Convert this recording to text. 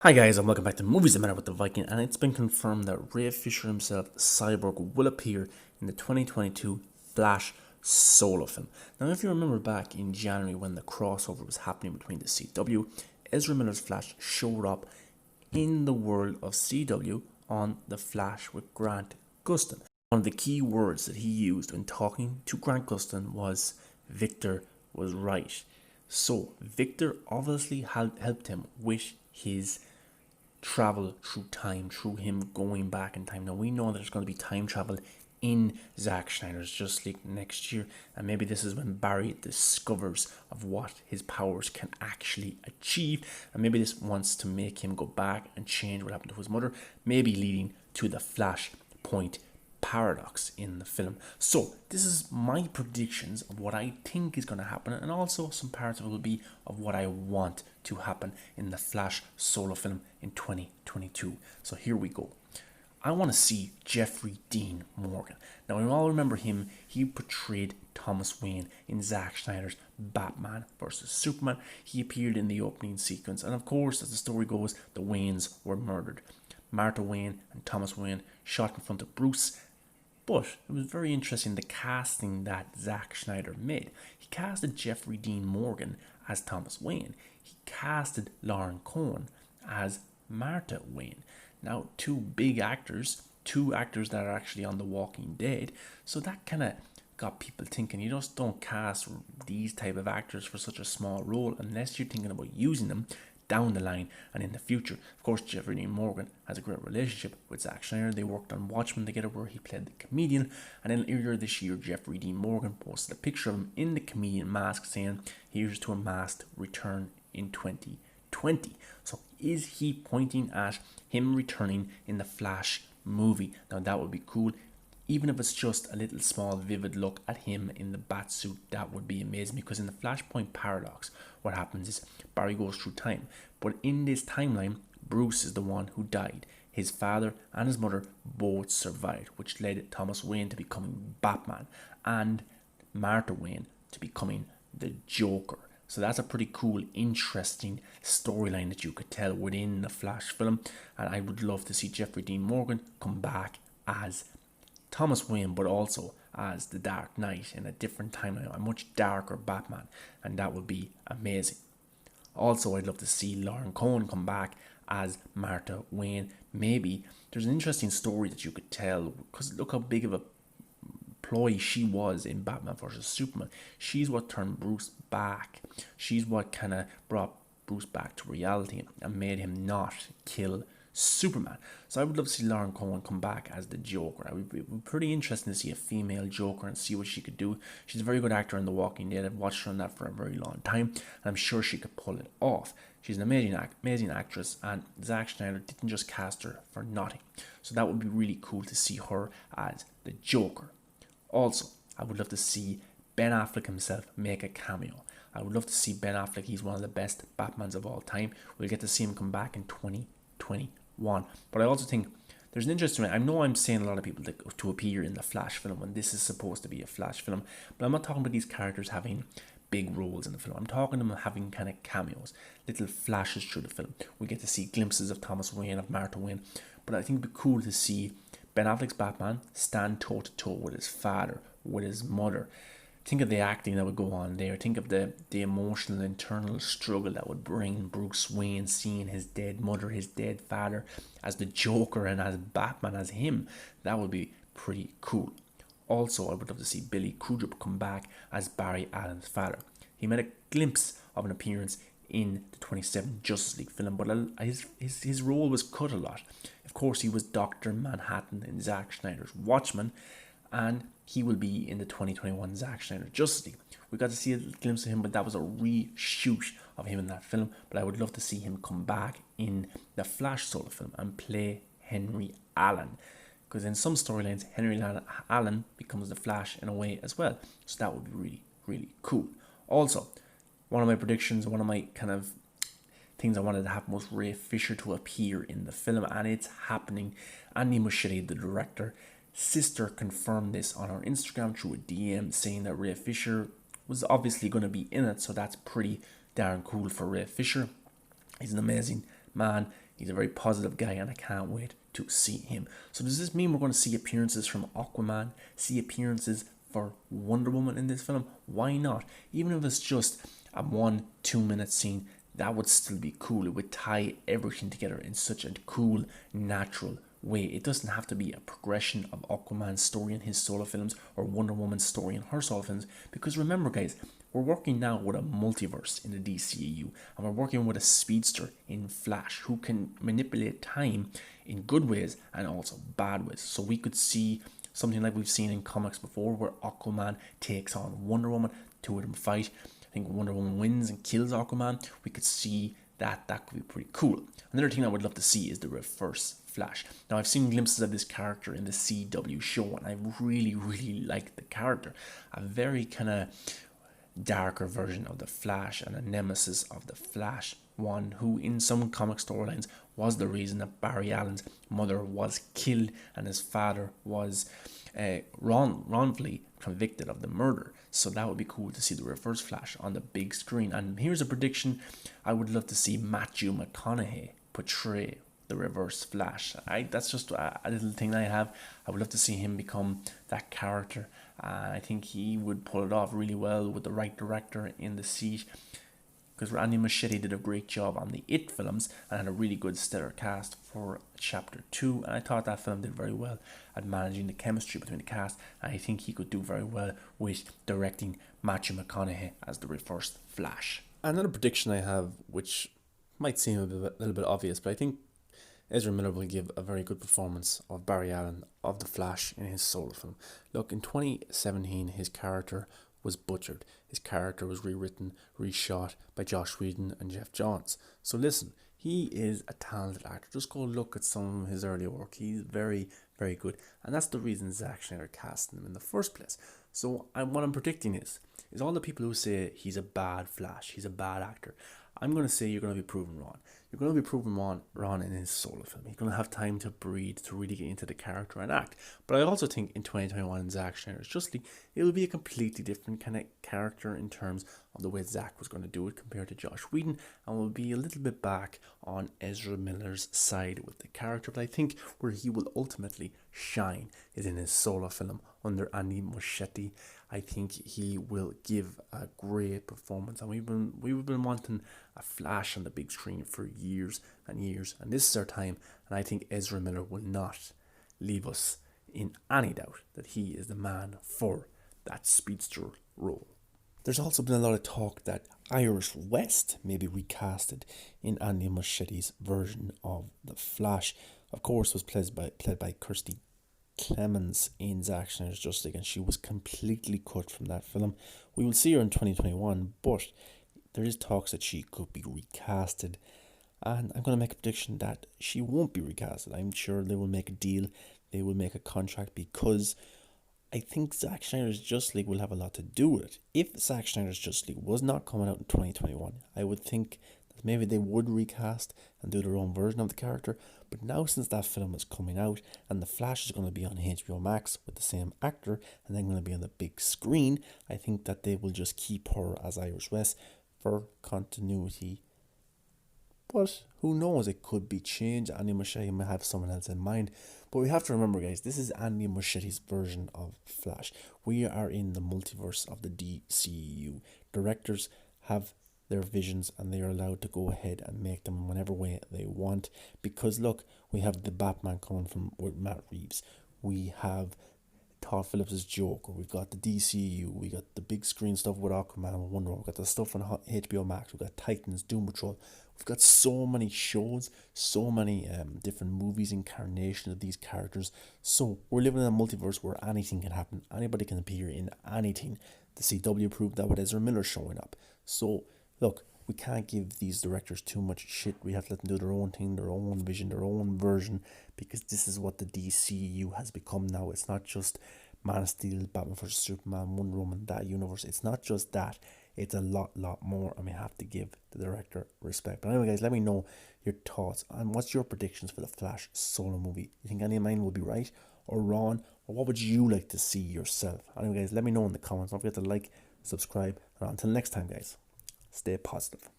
Hi guys, and welcome back to Movies That Matter with the Viking, and it's been confirmed that Ray Fisher himself, Cyborg, will appear in the 2022 Flash solo film. Now, if you remember back in January when the crossover was happening between the CW, Ezra Miller's Flash showed up in the world of CW on The Flash with Grant Gustin. One of the key words that he used when talking to Grant Gustin was Victor was right. So, Victor obviously helped him with his travel through time, through him going back in time. Now we know that there's going to be time travel in Zack Snyder's Justice League next year, and maybe this is when Barry discovers of what his powers can actually achieve, and maybe this wants to make him go back and change what happened to his mother, maybe leading to the Flashpoint paradox in the film. So this is my predictions of what I think is going to happen, and also some parts of it will be of what I want to happen in the Flash solo film in 2022. So here we go. I want to see Jeffrey Dean Morgan. Now, we all remember him. He portrayed Thomas Wayne in Zack Snyder's Batman vs. Superman. He appeared in the opening sequence, and of course, as the story goes, the Waynes were murdered. Martha Wayne and Thomas Wayne shot in front of Bruce. But it was very interesting the casting that Zack Snyder made. He casted Jeffrey Dean Morgan as Thomas Wayne. He casted Lauren Cohen as Martha Wayne. Now, two big actors, two actors that are actually on The Walking Dead. So that kind of got people thinking, you just don't cast these type of actors for such a small role unless you're thinking about using them down the line and in the future. Of course, Jeffrey Dean Morgan has a great relationship with Zack Snyder. They worked on Watchmen together where he played the comedian, and then earlier this year Jeffrey Dean Morgan posted a picture of him in the comedian mask saying, "Here's to a masked return in 2020. So is he pointing at him returning in the Flash movie? Now that would be cool. Even if it's just a little small vivid look at him in the bat suit, that would be amazing, because in the Flashpoint paradox, what happens is Barry goes through time, but in this timeline, Bruce is the one who died. His father and his mother both survived, which led Thomas Wayne to becoming Batman and Martha Wayne to becoming the Joker. So that's a pretty cool, interesting storyline that you could tell within the Flash film, and I would love to see Jeffrey Dean Morgan come back as Thomas Wayne, but also as the Dark Knight in a different timeline, a much darker Batman, and that would be amazing. Also, I'd love to see Lauren Cohen come back as Martha Wayne. Maybe there's an interesting story that you could tell, because look how big of a ploy she was in Batman vs. Superman. She's what turned Bruce back. She's what kind of brought Bruce back to reality and made him not kill Superman. So I would love to see Lauren Cohen come back as the Joker. It would be pretty interesting to see a female Joker and see what she could do. She's a very good actor in The Walking Dead. I've watched her on that for a very long time, and I'm sure she could pull it off. She's an amazing actress, and Zack Snyder didn't just cast her for nothing. So that would be really cool to see her as the Joker. Also, I would love to see Ben Affleck himself make a cameo. I would love to see Ben Affleck. He's one of the best Batmans of all time. We'll get to see him come back in 2021. But I also think there's an interesting way. I know I'm saying a lot of people to appear in the Flash film when this is supposed to be a Flash film, but I'm not talking about these characters having big roles in the film. I'm talking about them having kind of cameos, little flashes through the film. We get to see glimpses of Thomas Wayne, of Martha Wayne, but I think it'd be cool to see Ben Affleck's Batman stand toe to toe with his father, with his mother. Think of the acting that would go on there. Think of the emotional internal struggle that would bring Bruce Wayne seeing his dead mother, his dead father as the Joker, and as Batman as him. That would be pretty cool. Also, I would love to see Billy Crudup come back as Barry Allen's father. He made a glimpse of an appearance in the 27 Justice League film, but his role was cut a lot. Of course, he was Dr. Manhattan in Zack Snyder's Watchmen, and he will be in the 2021 Zack Snyder Justice League. We got to see a glimpse of him, but that was a reshoot of him in that film. But I would love to see him come back in the Flash solo film and play Henry Allen, because in some storylines, Henry Allen becomes the Flash in a way as well. So that would be really, really cool. Also, one of my predictions, one of my kind of things I wanted to happen was Ray Fisher to appear in the film, and it's happening. Andy Muschietti, the director, sister, confirmed this on her Instagram through a DM, saying that Ray Fisher was obviously going to be in it, so that's pretty darn cool for Ray Fisher. He's an amazing man. He's a very positive guy, and I can't wait to see him. So does this mean we're going to see appearances from Aquaman, see appearances for Wonder Woman in this film? Why not? Even if it's just a 1-2 minute scene, that would still be cool. It would tie everything together in such a cool, natural way. It doesn't have to be a progression of Aquaman's story in his solo films or Wonder Woman's story in her solo films, because remember guys, we're working now with a multiverse in the DCEU, and we're working with a speedster in Flash who can manipulate time in good ways and also bad ways. So we could see something like we've seen in comics before, where Aquaman takes on Wonder Woman, two of them fight. I think Wonder Woman wins and kills Aquaman. We could see that could be pretty cool. Another thing I would love to see is the reverse Flash. Now I've seen glimpses of this character in the CW show, and I really like the character. A very kind of darker version of the Flash and a nemesis of the Flash, one who in some comic storylines was the reason that Barry Allen's mother was killed and his father was wrongfully convicted of the murder. So that would be cool to see the reverse Flash on the big screen. And here's a prediction: I would love to see Matthew McConaughey portray the reverse Flash. That's just a little thing I have. I would love to see him become that character. I think he would pull it off really well with the right director in the seat, because Andy Muschietti did a great job on the It films and had a really good stellar cast for Chapter 2, and I thought that film did very well at managing the chemistry between the cast, and I think he could do very well with directing Matthew McConaughey as the reverse Flash. Another prediction I have, which might seem a little bit obvious, but I think Ezra Miller will give a very good performance of Barry Allen of the Flash in his solo film. Look, in 2017 his character was butchered. His character was rewritten, reshot by Joss Whedon and Jeff Johns. So listen, he is a talented actor. Just go look at some of his earlier work. He's very good, and that's the reason Zack Snyder cast him in the first place. So what I'm predicting is all the people who say he's a bad Flash, he's a bad actor, I'm going to say you're going to be proven wrong. You're going to be proven wrong in his solo film. He's going to have time to breathe, to really get into the character and act. But I also think in 2021 in Zack Snyder's Justice League, it will be a completely different kind of character in terms of the way Zack was going to do it compared to Joss Whedon, and will be a little bit back on Ezra Miller's side with the character. But I think where he will ultimately shine is in his solo film under Andy Muschietti. I think he will give a great performance, and we've been wanting a Flash on the big screen for years and years, and this is our time. And I think Ezra Miller will not leave us in any doubt that he is the man for that speedster role. There's also been a lot of talk that Iris West may be recasted in Andy Muschietti's version of the Flash. Of course, was played by Kirstie Clemons in Zack Snyder's Justice League, and she was completely cut from that film. We will see her in 2021, but there is talks that she could be recasted, and I'm going to make a prediction that she won't be recasted. I'm sure they will make a deal, they will make a contract, because I think Zack Snyder's Justice League will have a lot to do with it. If Zack Snyder's Justice League was not coming out in 2021, I would think that maybe they would recast and do their own version of the character. But now, since that film is coming out and the Flash is going to be on HBO Max with the same actor and then going to be on the big screen, I think that they will just keep her as Iris West for continuity. But who knows, it could be changed. Andy Muschietti might have someone else in mind. But we have to remember, guys, this is Andy Muschietti's version of Flash. We are in the multiverse of the DCU. Directors have their visions and they are allowed to go ahead and make them in whatever way they want. Because look, we have the Batman coming from with Matt Reeves. We have Todd Phillips' Joker. We've got the DCU. We got the big screen stuff with Aquaman and Wonder Woman. We've got the stuff on HBO Max. We've got Titans, Doom Patrol. We've got so many shows, so many different movies, incarnations of these characters. So we're living in a multiverse where anything can happen. Anybody can appear in anything. The CW proved that with Ezra Miller showing up. So look, we can't give these directors too much shit. We have to let them do their own thing, their own vision, their own version, because this is what the DCU has become now. It's not just Man of Steel, Batman vs Superman, Wonder Woman, that universe. It's not just that. It's a lot more, and we have to give the director respect. But anyway, guys, let me know your thoughts and what's your predictions for the Flash solo movie. You think any of mine will be right or wrong, or what would you like to see yourself? Anyway, guys, let me know in the comments. Don't forget to like, subscribe, and until next time, guys, stay positive.